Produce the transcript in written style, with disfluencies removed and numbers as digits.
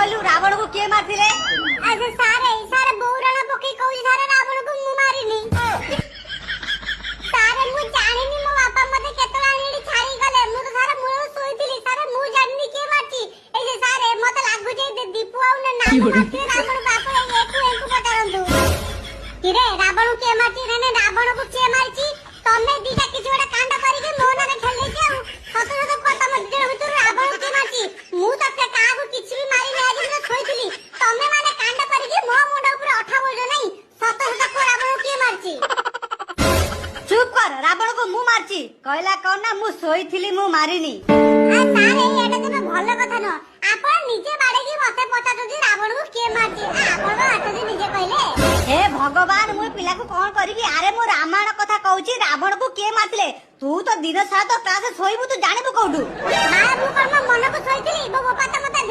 कहलु रावण को के मारथिले आज सारे बौराला पकी कहू सारे रावण को मु मारिनी सारे मु जानिनी मो बापा मते केतला आनी छाड़ी गले मु तो सारे मुळ सोईथिली सारे मु जानिनी के मारची ए जे सारे मते लागु जे दीपू आउ ना नाम मारती रावण बाप एकु पटारंतु किरे रावण के मारची रे रावण को के मारची तमे दीटा किछ गोटा कांड करी के मो ना खेले के सत सत पता मत जे भीतर रावण के मारची मु तो के कागु किछ भी मारी नै आज मैं खोइथिली तमे माने कांड करी के मो मुंड ऊपर अठा बोल नै सत सत को रावण के मारची चुप कर रावण को मु मारची कहला कोन ना मु सोईथिली मु मारिनी आ सारे एटा तो भलो कथा न आपण निजे बाडे की मते पचातो जे रावण को के मारची आपण को हाथ जे निजे कहले हे भगवान मु पिला को कोन करिबी अरे मु रामायण कथा कहूची रावण को के मारथिले तू तो दिन सारा तो क्लास सोईबु तू जानिबु कोठू मां मु कोन मन को सोईथिली मो बापा त मते